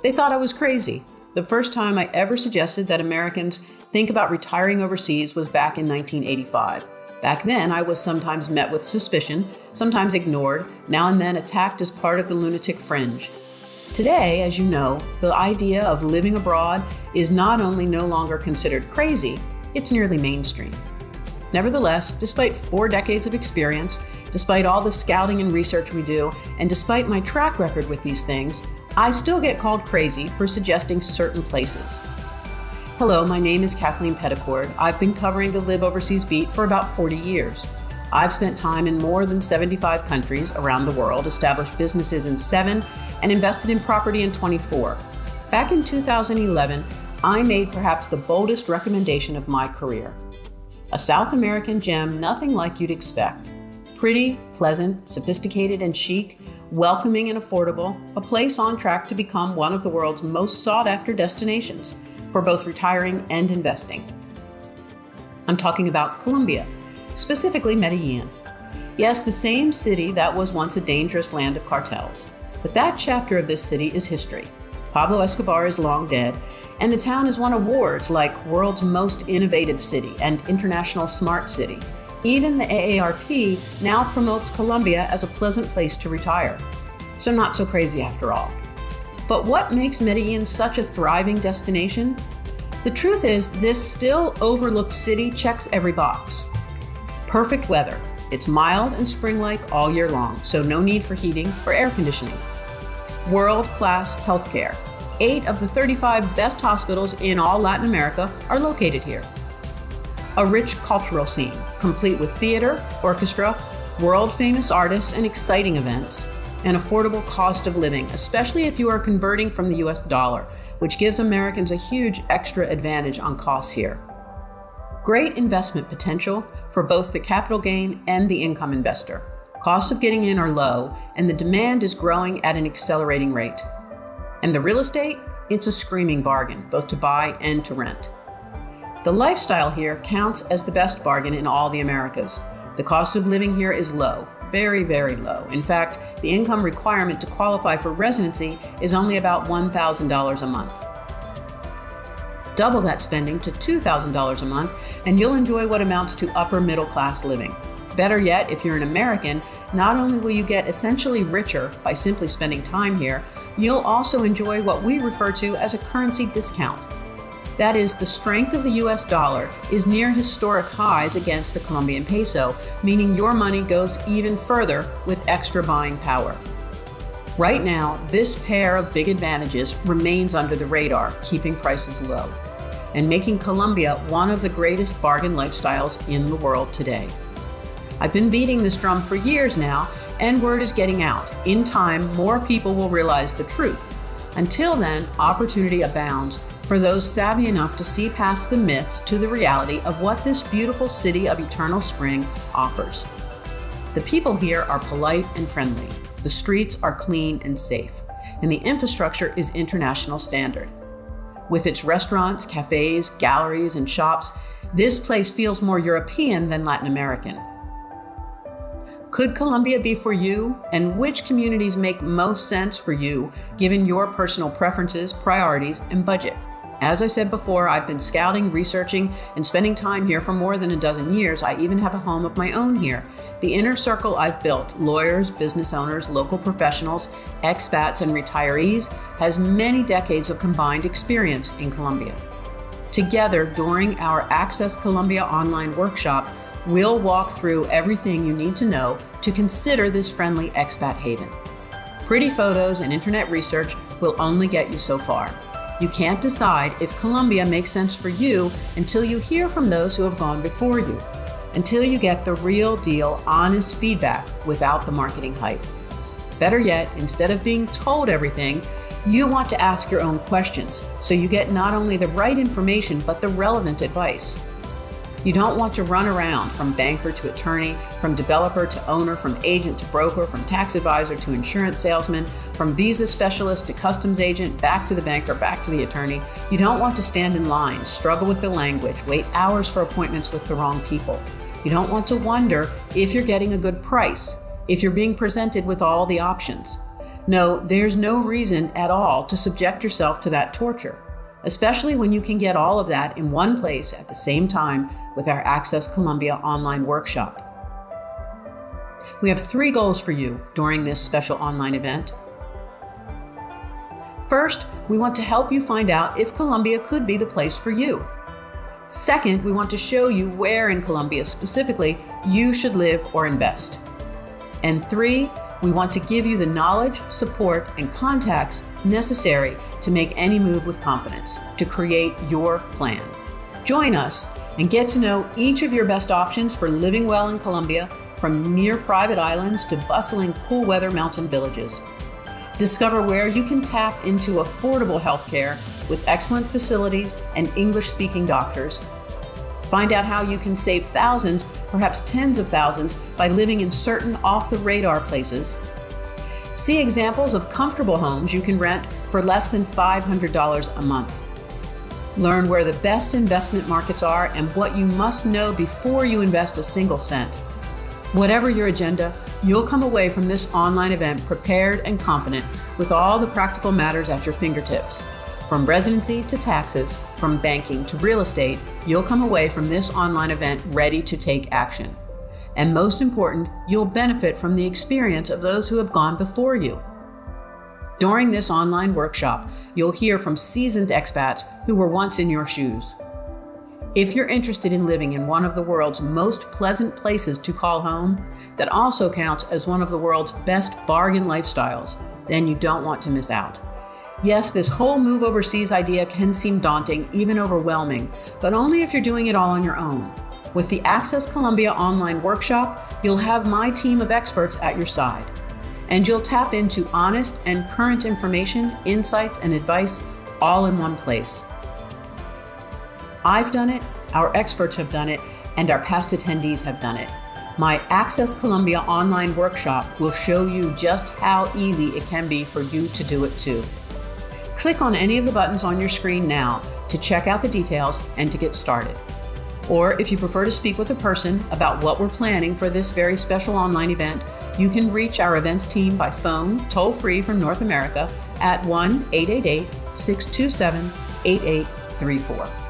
They thought I was crazy. The first time I ever suggested that Americans think about retiring overseas was back in 1985. Back then, I was sometimes met with suspicion, sometimes ignored, now and then attacked as part of the lunatic fringe. Today, as you know, the idea of living abroad is not only no longer considered crazy, it's nearly mainstream. Nevertheless, despite 4 decades of experience, despite all the scouting and research we do, and despite my track record with these things, I still get called crazy for suggesting certain places. Hello, my name is Kathleen Petticord. I've been covering the Live Overseas beat for about 40 years. I've spent time in more than 75 countries around the world, established businesses in 7, and invested in property in 24. Back in 2011, I made perhaps the boldest recommendation of my career. A South American gem nothing like you'd expect. Pretty, pleasant, sophisticated and chic, welcoming and affordable, a place on track to become one of the world's most sought-after destinations for both retiring and investing. I'm talking about Colombia, specifically Medellin. Yes, the same city that was once a dangerous land of cartels. But that chapter of this city is history. Pablo Escobar is long dead, and the town has won awards like World's Most Innovative City and International Smart City. Even the AARP now promotes Colombia as a pleasant place to retire. So not so crazy after all. But what makes Medellin such a thriving destination? The truth is, this still overlooked city checks every box. Perfect weather. It's mild and spring-like all year long, so no need for heating or air conditioning. World-class healthcare. 8 of the 35 best hospitals in all Latin America are located here. A rich cultural scene, complete with theater, orchestra, world-famous artists, and exciting events. An affordable cost of living, especially if you are converting from the US dollar, which gives Americans a huge extra advantage on costs here. Great investment potential for both the capital gain and the income investor. Costs of getting in are low, and the demand is growing at an accelerating rate. And the real estate? It's a screaming bargain, both to buy and to rent. The lifestyle here counts as the best bargain in all the Americas. The cost of living here is low, very, very low. In fact, the income requirement to qualify for residency is only about $1,000 a month. Double that spending to $2,000 a month, and you'll enjoy what amounts to upper middle class living. Better yet, if you're an American, not only will you get essentially richer by simply spending time here, you'll also enjoy what we refer to as a currency discount. That is, the strength of the US dollar is near historic highs against the Colombian peso, meaning your money goes even further with extra buying power. Right now, this pair of big advantages remains under the radar, keeping prices low, and making Colombia one of the greatest bargain lifestyles in the world today. I've been beating this drum for years now, and word is getting out. In time, more people will realize the truth. Until then, opportunity abounds for those savvy enough to see past the myths to the reality of what this beautiful city of eternal spring offers. The people here are polite and friendly. The streets are clean and safe, and the infrastructure is international standard. With its restaurants, cafes, galleries, and shops, this place feels more European than Latin American. Could Colombia be for you? And which communities make most sense for you, given your personal preferences, priorities, and budget? As I said before, I've been scouting, researching, and spending time here for more than a dozen years. I even have a home of my own here. The inner circle I've built, lawyers, business owners, local professionals, expats, and retirees, has many decades of combined experience in Colombia. Together, during our Access Colombia online workshop, we'll walk through everything you need to know to consider this friendly expat haven. Pretty photos and internet research will only get you so far. You can't decide if Colombia makes sense for you until you hear from those who have gone before you, until you get the real deal, honest feedback without the marketing hype. Better yet, instead of being told everything, you want to ask your own questions so you get not only the right information, but the relevant advice. You don't want to run around from banker to attorney, from developer to owner, from agent to broker, from tax advisor to insurance salesman, from visa specialist to customs agent, back to the banker, back to the attorney. You don't want to stand in line, struggle with the language, wait hours for appointments with the wrong people. You don't want to wonder if you're getting a good price, if you're being presented with all the options. No, there's no reason at all to subject yourself to that torture, especially when you can get all of that in one place at the same time with our Access Colombia online workshop. We have 3 goals for you during this special online event. First, we want to help you find out if Colombia could be the place for you. Second, we want to show you where in Colombia specifically you should live or invest. And 3, we want to give you the knowledge, support, and contacts necessary to make any move with confidence, to create your plan. Join us and get to know each of your best options for living well in Colombia, from near private islands to bustling cool weather mountain villages. Discover where you can tap into affordable healthcare with excellent facilities and English-speaking doctors. Find out how you can save thousands, perhaps tens of thousands, by living in certain off-the-radar places. See examples of comfortable homes you can rent for less than $500 a month. Learn where the best investment markets are and what you must know before you invest a single cent. Whatever your agenda, you'll come away from this online event prepared and confident with all the practical matters at your fingertips. From residency to taxes, from banking to real estate, you'll come away from this online event ready to take action. And most important, you'll benefit from the experience of those who have gone before you. During this online workshop, you'll hear from seasoned expats who were once in your shoes. If you're interested in living in one of the world's most pleasant places to call home, that also counts as one of the world's best bargain lifestyles, then you don't want to miss out. Yes, this whole move overseas idea can seem daunting, even overwhelming, but only if you're doing it all on your own. With the Access Colombia online workshop, you'll have my team of experts at your side, and you'll tap into honest and current information, insights, and advice all in one place. I've done it, our experts have done it, and our past attendees have done it. My Access Colombia online workshop will show you just how easy it can be for you to do it too. Click on any of the buttons on your screen now to check out the details and to get started. Or if you prefer to speak with a person about what we're planning for this very special online event, you can reach our events team by phone, toll-free from North America at 1-888-627-8834.